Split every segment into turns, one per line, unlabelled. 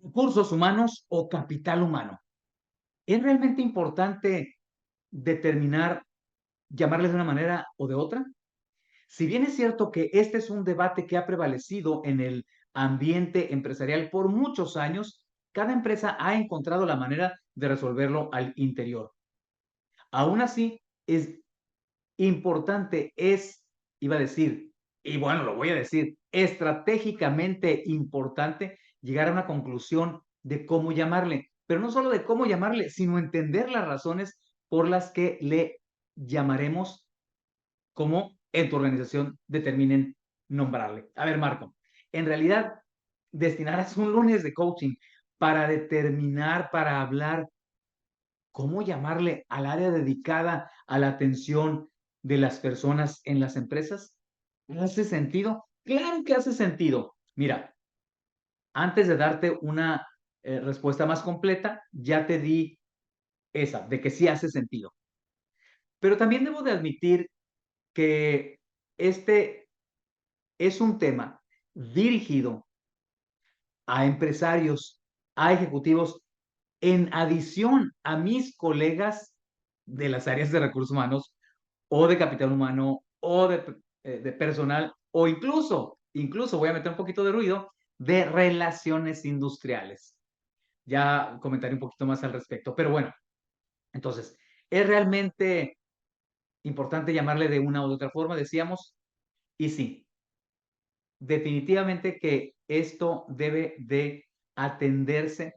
recursos humanos o capital humano. ¿Es realmente importante determinar, llamarles de una manera o de otra? Si bien es cierto que este es un debate que ha prevalecido en el ambiente empresarial por muchos años, cada empresa ha encontrado la manera de resolverlo al interior. Aún así, es importante, iba a decir, y bueno, lo voy a decir, estratégicamente importante llegar a una conclusión de cómo llamarle, pero no solo de cómo llamarle, sino entender las razones por las que le llamaremos como en tu organización determinen nombrarle. A ver, Marco, en realidad destinarás un lunes de coaching para determinar, para hablar cómo llamarle al área dedicada a la atención de las personas en las empresas. ¿Hace sentido? Claro que hace sentido. Mira, antes de darte una respuesta más completa, ya te di esa, de que sí hace sentido. Pero también debo de admitir que este es un tema dirigido a empresarios, a ejecutivos, en adición a mis colegas de las áreas de recursos humanos o de capital humano o de personal o incluso voy a meter un poquito de ruido, de relaciones industriales. Ya comentaré un poquito más al respecto. Pero bueno, entonces, ¿es realmente importante llamarle de una u otra forma? Decíamos, y sí, definitivamente que esto debe de atenderse,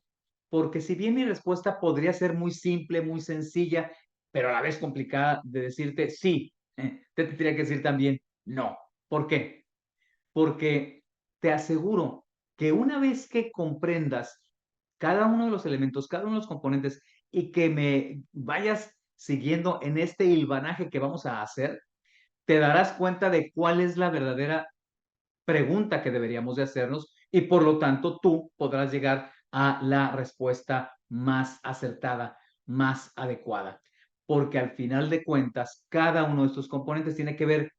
porque si bien mi respuesta podría ser muy simple, muy sencilla, pero a la vez complicada de decirte sí, te tendría que decir también no. ¿Por qué? Porque te aseguro que una vez que comprendas cada uno de los elementos, cada uno de los componentes y que me vayas siguiendo en este hilvanaje que vamos a hacer, te darás cuenta de cuál es la verdadera pregunta que deberíamos de hacernos y por lo tanto tú podrás llegar a la respuesta más acertada, más adecuada. Porque al final de cuentas, cada uno de estos componentes tiene que ver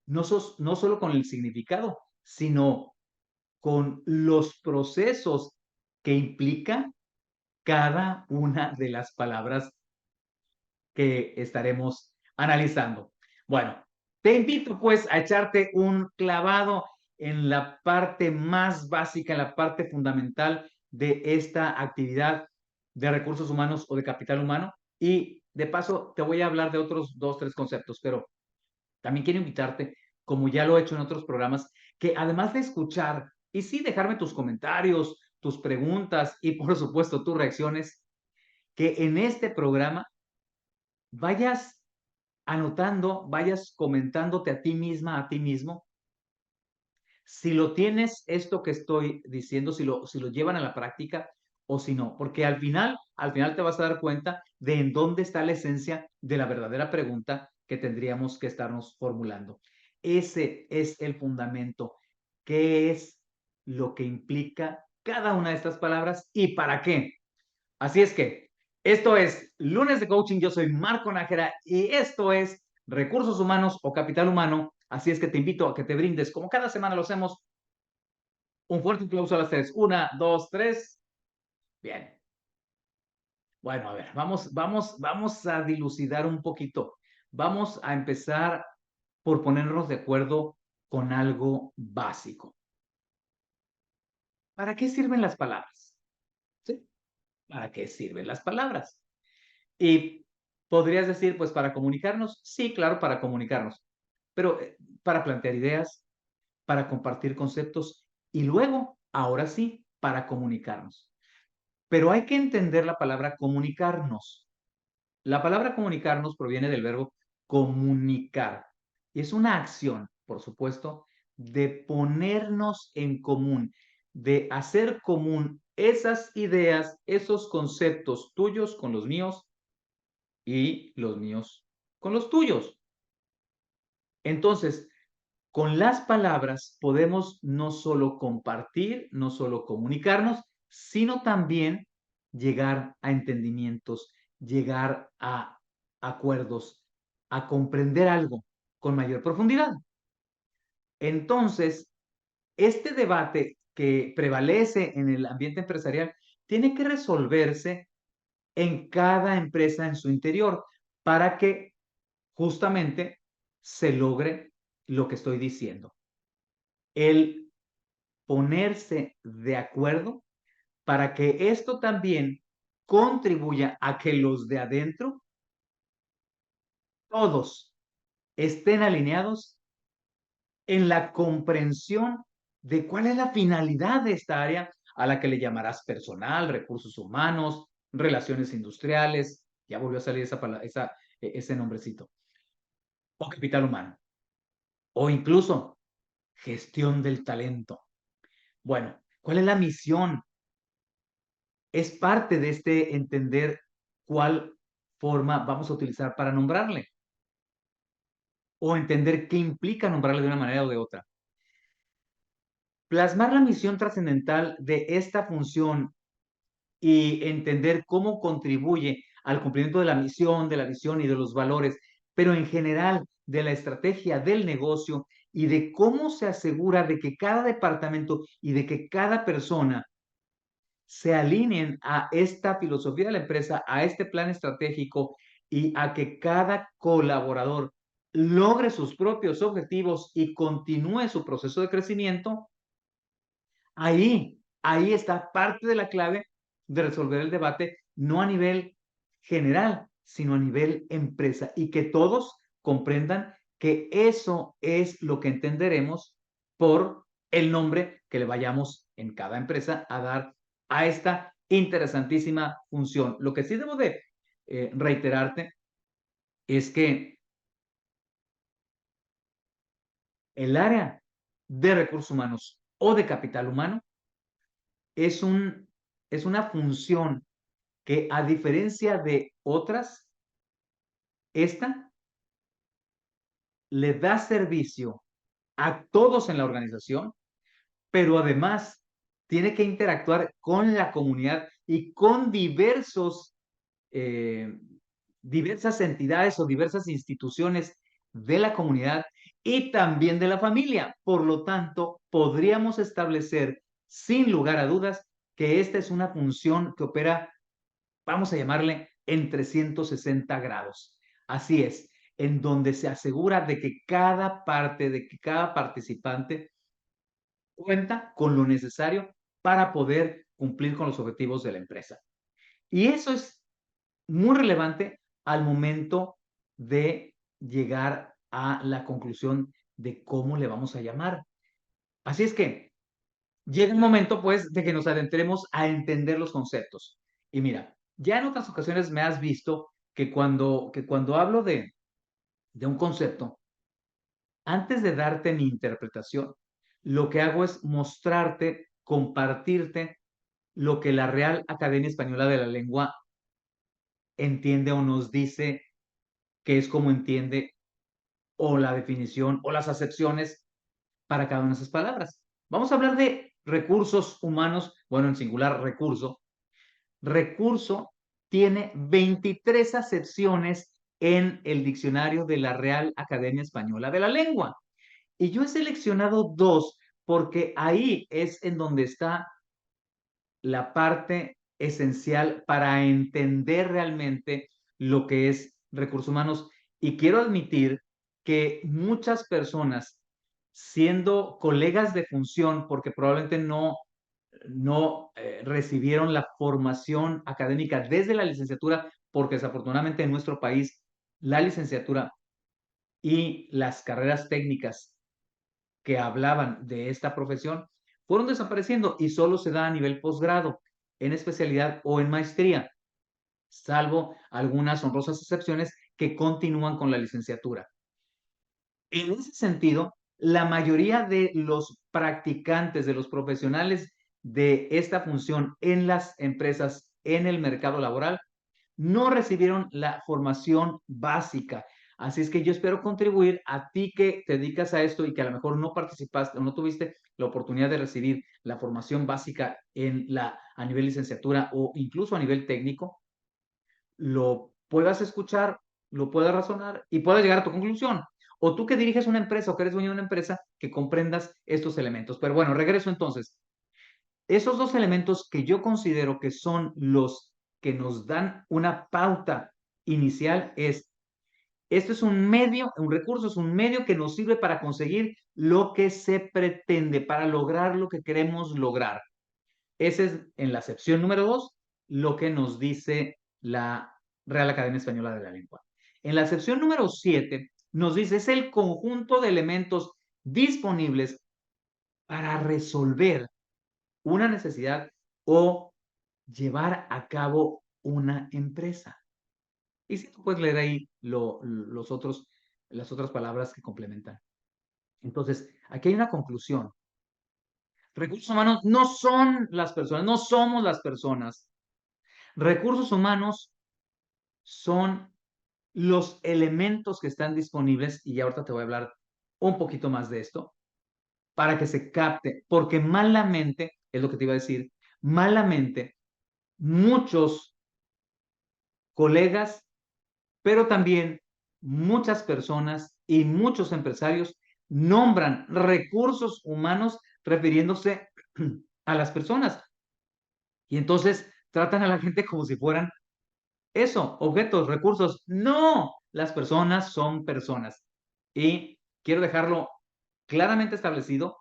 no solo con el significado, sino con los procesos que implica cada una de las palabras que estaremos analizando. Bueno, te invito pues a echarte un clavado en la parte más básica, en la parte fundamental de esta actividad de recursos humanos o de capital humano. Y de paso te voy a hablar de otros dos, tres conceptos, pero también quiero invitarte, como ya lo he hecho en otros programas, que además de escuchar y sí dejarme tus comentarios, tus preguntas y por supuesto tus reacciones, que en este programa vayas anotando, vayas comentándote a ti misma, a ti mismo, si lo tienes esto que estoy diciendo, si lo llevan a la práctica o si no, porque al final te vas a dar cuenta de en dónde está la esencia de la verdadera pregunta que tendríamos que estarnos formulando. Ese es el fundamento. ¿Qué es lo que implica cada una de estas palabras y para qué? Así es que esto es Lunes de Coaching. Yo soy Marco Nájera y esto es Recursos Humanos o Capital Humano. Así es que te invito a que te brindes, como cada semana lo hacemos, un fuerte aplauso a las tres. Una, dos, tres. Bien. Bueno, a ver, vamos a dilucidar un poquito. Vamos a empezar por ponernos de acuerdo con algo básico. ¿Para qué sirven las palabras? ¿Sí? ¿Para qué sirven las palabras? Y podrías decir, pues para comunicarnos, sí, claro, para comunicarnos, pero para plantear ideas, para compartir conceptos y luego, ahora sí, para comunicarnos. Pero hay que entender la palabra comunicarnos. La palabra comunicarnos proviene del verbo comunicar y es una acción, por supuesto, de ponernos en común, de hacer común esas ideas, esos conceptos tuyos con los míos y los míos con los tuyos. Entonces, con las palabras podemos no solo compartir, no solo comunicarnos, sino también llegar a entendimientos, llegar a acuerdos, a comprender algo con mayor profundidad. Entonces, este debate que prevalece en el ambiente empresarial tiene que resolverse en cada empresa en su interior para que justamente se logre lo que estoy diciendo. El ponerse de acuerdo para que esto también contribuya a que los de adentro, todos, estén alineados en la comprensión de cuál es la finalidad de esta área a la que le llamarás personal, recursos humanos, relaciones industriales, ya volvió a salir ese nombrecito, o capital humano, o incluso gestión del talento. Bueno, ¿cuál es la misión? Es parte de este entender cuál forma vamos a utilizar para nombrarle o entender qué implica nombrarle de una manera o de otra. Plasmar la misión trascendental de esta función y entender cómo contribuye al cumplimiento de la misión, de la visión y de los valores, pero en general de la estrategia del negocio y de cómo se asegura de que cada departamento y de que cada persona se alineen a esta filosofía de la empresa, a este plan estratégico y a que cada colaborador logre sus propios objetivos y continúe su proceso de crecimiento, ahí está parte de la clave de resolver el debate, no a nivel general, sino a nivel empresa, y que todos comprendan que eso es lo que entenderemos por el nombre que le vayamos en cada empresa a dar a esta interesantísima función. Lo que sí debo de reiterarte es que el área de recursos humanos o de capital humano es, es una función que, a diferencia de otras, esta le da servicio a todos en la organización, pero además tiene que interactuar con la comunidad y con eh, diversas entidades o diversas instituciones de la comunidad y también de la familia. Por lo tanto, podríamos establecer sin lugar a dudas que esta es una función que opera, vamos a llamarle, en 360 grados. Así es, en donde se asegura de que cada parte, de que cada participante cuenta con lo necesario para poder cumplir con los objetivos de la empresa. Y eso es muy relevante al momento de llegar a la conclusión de cómo le vamos a llamar. Así es que llega un momento, pues, de que nos adentremos a entender los conceptos. Y mira, ya en otras ocasiones me has visto que cuando hablo de un concepto, antes de darte mi interpretación, lo que hago es mostrarte, compartirte lo que la Real Academia Española de la Lengua entiende o nos dice que es como entiende o la definición o las acepciones para cada una de esas palabras. Vamos a hablar de recursos humanos, bueno, en singular recurso. Recurso tiene 23 acepciones en el diccionario de la Real Academia Española de la Lengua. Y yo he seleccionado dos porque ahí es en donde está la parte esencial para entender realmente lo que es recursos humanos. Y quiero admitir que muchas personas, siendo colegas de función, porque probablemente no recibieron la formación académica desde la licenciatura, porque desafortunadamente en nuestro país la licenciatura y las carreras técnicas que hablaban de esta profesión fueron desapareciendo y solo se da a nivel posgrado, en especialidad o en maestría, salvo algunas honrosas excepciones que continúan con la licenciatura. En ese sentido, la mayoría de los practicantes, de los profesionales de esta función en las empresas, en el mercado laboral, no recibieron la formación básica. Así es que yo espero contribuir a ti que te dedicas a esto y que a lo mejor no participaste o no tuviste la oportunidad de recibir la formación básica a nivel licenciatura o incluso a nivel técnico, lo puedas escuchar, lo puedas razonar y puedas llegar a tu conclusión. O tú que diriges una empresa o que eres dueño de una empresa, que comprendas estos elementos. Pero bueno, regreso entonces. Esos dos elementos que yo considero que son los que nos dan una pauta inicial es, esto es un medio, un recurso es un medio que nos sirve para conseguir lo que se pretende, para lograr lo que queremos lograr. Ese es, en la acepción número 2, lo que nos dice la Real Academia Española de la Lengua. En la acepción número 7 nos dice, es el conjunto de elementos disponibles para resolver una necesidad o llevar a cabo una empresa. Y si tú puedes leer ahí las otras palabras que complementan. Entonces, aquí hay una conclusión. Recursos humanos no son las personas, no somos las personas. Recursos humanos son los elementos que están disponibles, y ya ahorita te voy a hablar un poquito más de esto, para que se capte, porque malamente, es lo que te iba a decir, malamente, muchos colegas, pero también muchas personas y muchos empresarios nombran recursos humanos refiriéndose a las personas. Y entonces tratan a la gente como si fueran eso, objetos, recursos. No, las personas son personas. Y quiero dejarlo claramente establecido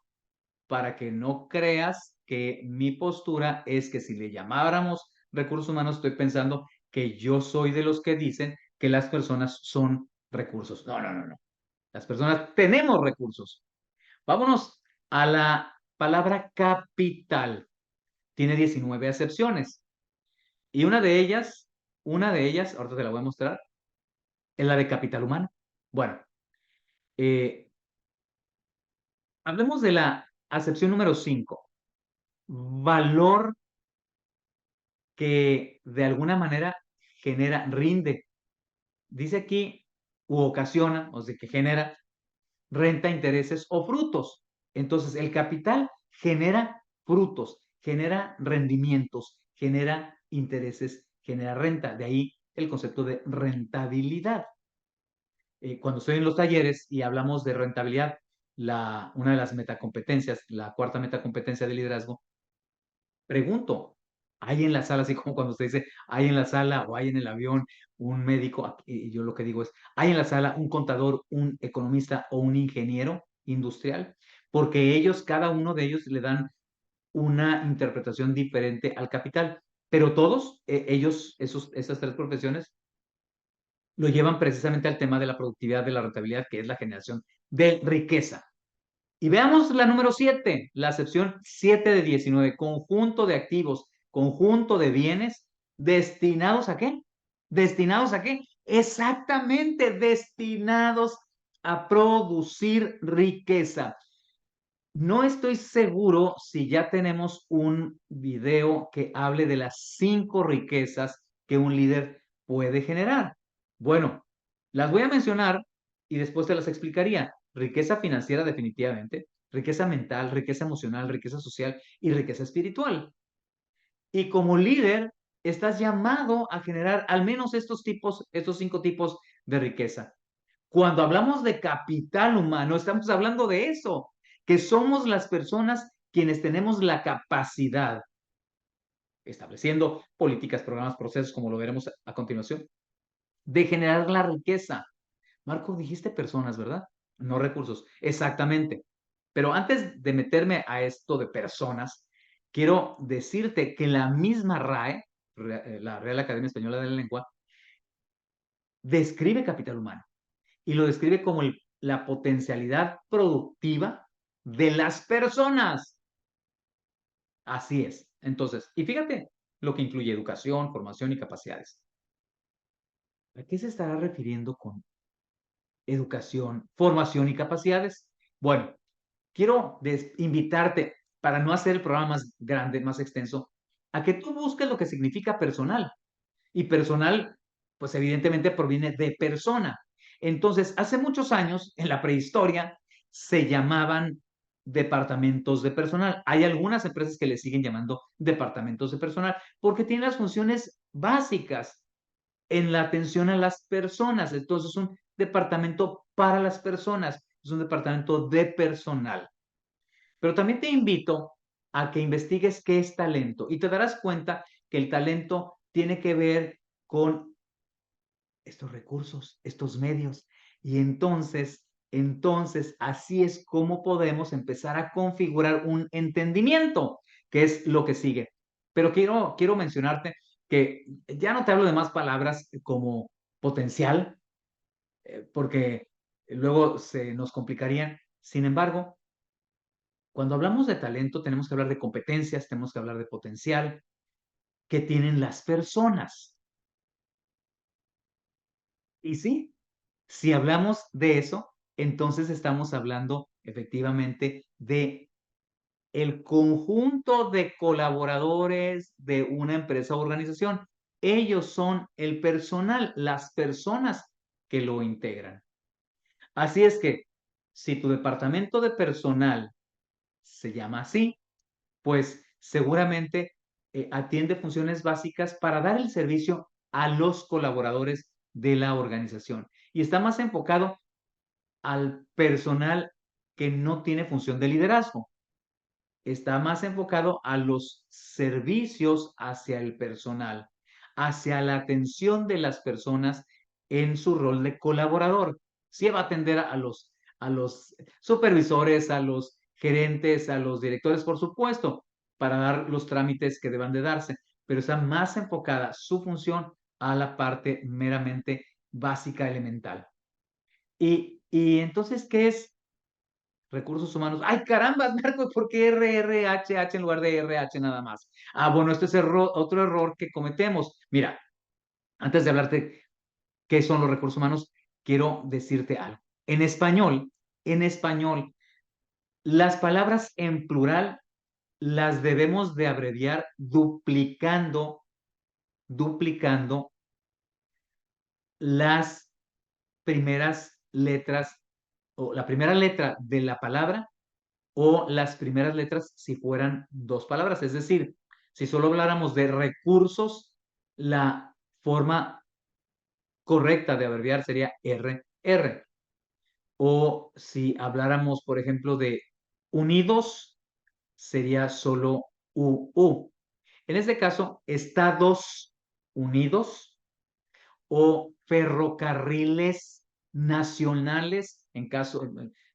para que no creas que mi postura es que si le llamáramos recursos humanos, estoy pensando que yo soy de los que dicen que las personas son recursos. No, no, no, no. Las personas tenemos recursos. Vámonos a la palabra capital. Tiene 19 acepciones. Y una de ellas, ahorita te la voy a mostrar, es la de capital humano. Bueno, eh, hablemos de la acepción número 5. Valor que de alguna manera genera, rinde. Dice aquí, u ocasiona, o sea, que genera renta, intereses o frutos. Entonces, el capital genera frutos, genera rendimientos, genera intereses, genera renta. De ahí el concepto de rentabilidad. Cuando estoy en los talleres y hablamos de rentabilidad, una de las metacompetencias, la cuarta metacompetencia de liderazgo, pregunto, ¿hay en la sala, así como cuando usted dice, hay en la sala o hay en el avión un médico? Y yo lo que digo es, ¿hay en la sala un contador, un economista o un ingeniero industrial? Porque ellos, cada uno de ellos le dan una interpretación diferente al capital, pero todos ellos, esas tres profesiones, lo llevan precisamente al tema de la productividad, de la rentabilidad, que es la generación de riqueza. Y veamos la número 7, la acepción 7 de 19, conjunto de activos, conjunto de bienes, ¿destinados a qué? ¿Destinados a qué? Exactamente, destinados a producir riqueza. No estoy seguro si ya tenemos un video que hable de las 5 riquezas que un líder puede generar. Bueno, las voy a mencionar y después te las explicaría. Riqueza financiera definitivamente, riqueza mental, riqueza emocional, riqueza social y riqueza espiritual. Y como líder, estás llamado a generar al menos estos 5 tipos de riqueza. Cuando hablamos de capital humano, estamos hablando de eso, que somos las personas quienes tenemos la capacidad, estableciendo políticas, programas, procesos, como lo veremos a continuación, de generar la riqueza. Marco, dijiste personas, ¿verdad? No recursos. Exactamente. Pero antes de meterme a esto de personas, quiero decirte que la misma RAE, la Real Academia Española de la Lengua, describe capital humano y lo describe como la potencialidad productiva de las personas. Así es. Entonces, y fíjate lo que incluye educación, formación y capacidades. ¿A qué se estará refiriendo con educación, formación y capacidades? Bueno, quiero invitarte, para no hacer el programa más grande, más extenso, a que tú busques lo que significa personal. Y personal, pues evidentemente proviene de persona. Entonces, hace muchos años, en la prehistoria, se llamaban departamentos de personal. Hay algunas empresas que le siguen llamando departamentos de personal porque tienen las funciones básicas en la atención a las personas. Entonces, es un departamento para las personas, es un departamento de personal. Pero también te invito a que investigues qué es talento y te darás cuenta que el talento tiene que ver con estos recursos, estos medios. Y entonces así es como podemos empezar a configurar un entendimiento, que es lo que sigue. Pero quiero mencionarte que ya no te hablo de más palabras como potencial, porque luego se nos complicarían. Sin embargo, cuando hablamos de talento, tenemos que hablar de competencias, tenemos que hablar de potencial que tienen las personas. Y sí, si hablamos de eso, entonces estamos hablando efectivamente de el conjunto de colaboradores de una empresa o organización. Ellos son el personal, las personas que lo integran. Así es que si tu departamento de personal se llama así, pues seguramente atiende funciones básicas para dar el servicio a los colaboradores de la organización. Y está más enfocado al personal que no tiene función de liderazgo. Está más enfocado a los servicios hacia el personal, hacia la atención de las personas en su rol de colaborador. Sí va a atender a los supervisores, a los gerentes, a los directores, por supuesto, para dar los trámites que deban de darse, pero está más enfocada su función a la parte meramente básica, elemental. Y entonces, ¿qué es recursos humanos? ¡Ay, caramba, Marcos! ¿Por qué RRHH en lugar de RH nada más? Ah, bueno, este es otro error que cometemos. Mira, antes de hablarte qué son los recursos humanos, quiero decirte algo. En español, las palabras en plural las debemos de abreviar duplicando las primeras letras o la primera letra de la palabra o las primeras letras si fueran dos palabras. Es decir, si solo habláramos de recursos, la forma correcta de abreviar sería RR. O si habláramos, por ejemplo, de unidos, sería solo UU. En este caso, Estados Unidos o ferrocarriles nacionales, en caso,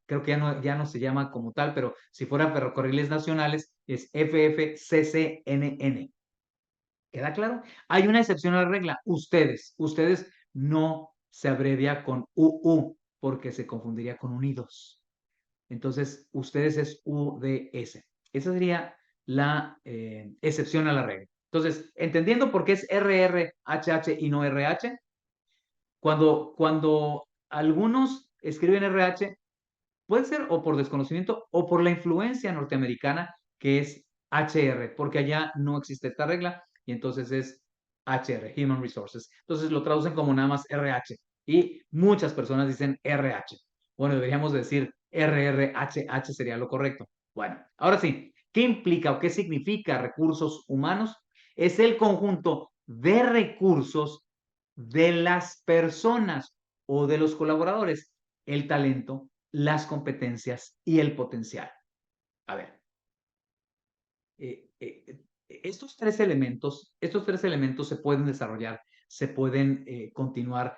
creo que ya no se llama como tal, pero si fuera ferrocarriles nacionales, es FFCCNN. ¿Queda claro? Hay una excepción a la regla. Ustedes no se abrevia con UU porque se confundiría con unidos. Entonces, ustedes es UDS. Esa sería la excepción a la regla. Entonces, entendiendo por qué es RRHH y no RH, cuando algunos escriben RH, puede ser o por desconocimiento o por la influencia norteamericana que es HR, porque allá no existe esta regla y entonces es HR, Human Resources. Entonces lo traducen como nada más RH y muchas personas dicen RH. Bueno, deberíamos decir RRHH sería lo correcto. Bueno, ahora sí, ¿qué implica o qué significa recursos humanos? Es el conjunto de recursos de las personas o de los colaboradores, el talento, las competencias y el potencial. A ver, estos tres elementos se pueden desarrollar, se pueden continuar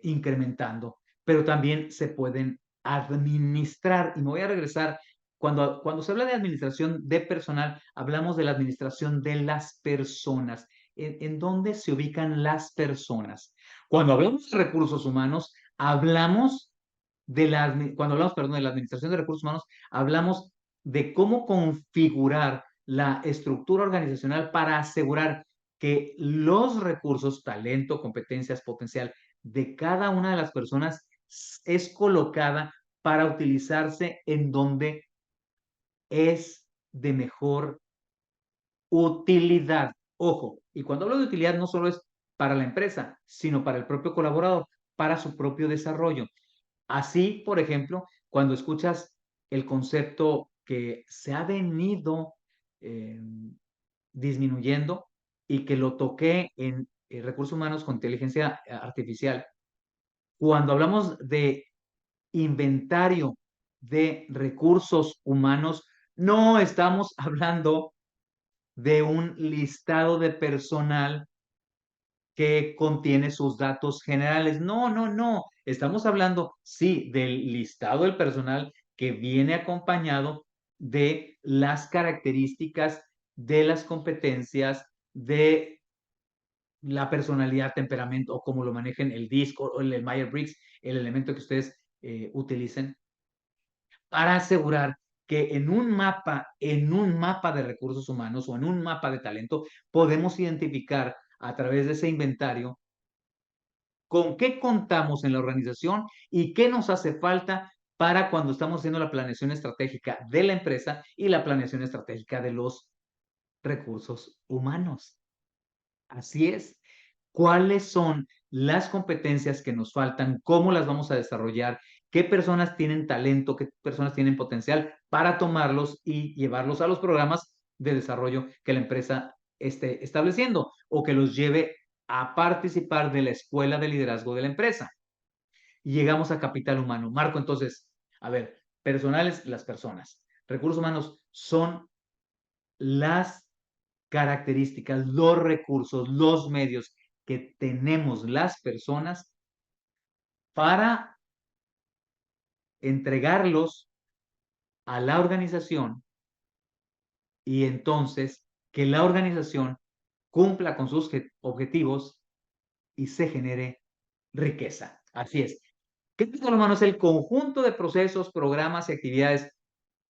incrementando, pero también se pueden administrar. Y me voy a regresar, cuando se habla de administración de personal, hablamos de la administración de las personas. ¿En dónde se ubican las personas? Cuando hablamos de recursos humanos, hablamos cuando hablamos, perdón, de la administración de recursos humanos, hablamos de cómo configurar la estructura organizacional para asegurar que los recursos, talento, competencias, potencial de cada una de las personas es colocada para utilizarse en donde es de mejor utilidad. Ojo, y cuando hablo de utilidad no solo es para la empresa, sino para el propio colaborador, para su propio desarrollo. Así, por ejemplo, cuando escuchas el concepto que se ha venido eh, disminuyendo y que lo toqué en recursos humanos con inteligencia artificial, cuando hablamos de inventario de recursos humanos, No estamos hablando de un listado de personal que contiene sus datos generales. No, no, no. Estamos hablando, sí, del listado del personal que viene acompañado de las características, de las competencias, de la personalidad, temperamento o cómo lo manejen el disco o el Myers-Briggs, el elemento que ustedes utilicen, para asegurar que en un mapa de recursos humanos o en un mapa de talento, podemos identificar a través de ese inventario con qué contamos en la organización y qué nos hace falta para cuando estamos haciendo la planeación estratégica de la empresa y la planeación estratégica de los recursos humanos. Así es. ¿Cuáles son las competencias que nos faltan? ¿Cómo las vamos a desarrollar? ¿Qué personas tienen talento? ¿Qué personas tienen potencial para tomarlos y llevarlos a los programas de desarrollo que la empresa esté estableciendo o que los lleve a participar de la escuela de liderazgo de la empresa? Y llegamos a capital humano. Marco, entonces, a ver, personales, las personas. Recursos humanos son las características, los recursos, los medios que tenemos las personas para entregarlos a la organización y entonces que la organización cumpla con sus objetivos y se genere riqueza. Así es. Capital humano es el conjunto de procesos, programas y actividades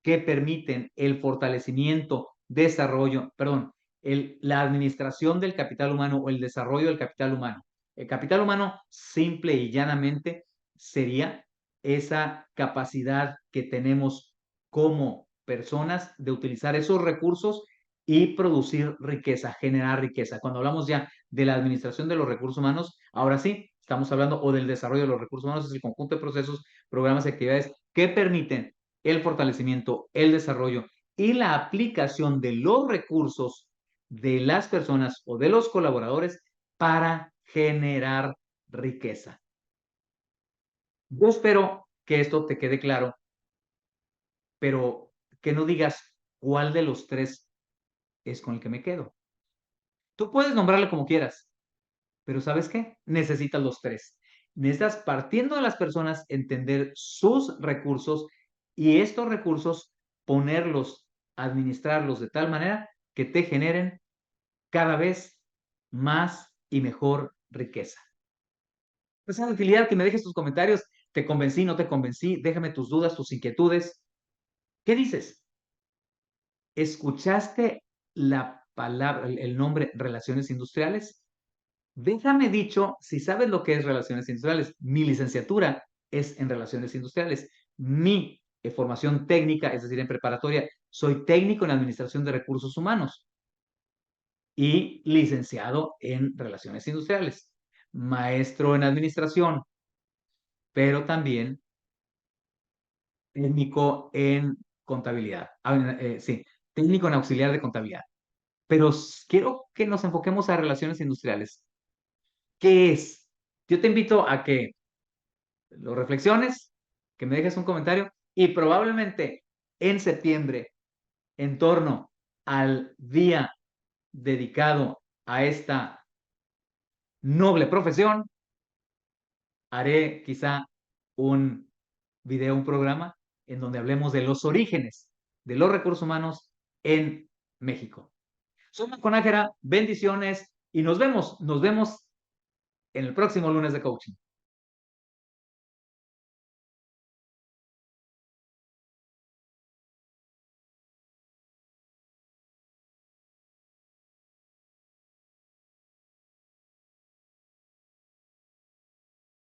que permiten el fortalecimiento, desarrollo, perdón, la administración del capital humano o el desarrollo del capital humano. El capital humano, simple y llanamente, sería esa capacidad que tenemos como personas de utilizar esos recursos y producir riqueza, generar riqueza. Cuando hablamos ya de la administración de los recursos humanos, ahora sí, estamos hablando o del desarrollo de los recursos humanos, es el conjunto de procesos, programas y actividades que permiten el fortalecimiento, el desarrollo y la aplicación de los recursos de las personas o de los colaboradores para generar riqueza. Yo espero que esto te quede claro, pero que no digas cuál de los tres es con el que me quedo. Tú puedes nombrarle como quieras, pero ¿sabes qué? Necesitas los tres. Necesitas, partiendo de las personas, entender sus recursos y estos recursos ponerlos, administrarlos de tal manera que te generen cada vez más y mejor riqueza. Pues es una utilidad que me dejes tus comentarios. ¿Te convencí? ¿No te convencí? Déjame tus dudas, tus inquietudes. ¿Qué dices? ¿Escuchaste la palabra, el nombre relaciones industriales? Déjame dicho, si sabes lo que es relaciones industriales, mi licenciatura es en relaciones industriales. Mi formación técnica, es decir, en preparatoria, soy técnico en administración de recursos humanos y licenciado en relaciones industriales, maestro en administración, pero también técnico en contabilidad. Sí, técnico en auxiliar de contabilidad. Pero quiero que nos enfoquemos a relaciones industriales. ¿Qué es? Yo te invito a que lo reflexiones, que me dejes un comentario y probablemente en septiembre, en torno al día dedicado a esta noble profesión, haré quizá un video, un programa en donde hablemos de los orígenes de los recursos humanos en México. Soy Marco Nájera, bendiciones y nos vemos en el próximo lunes de coaching.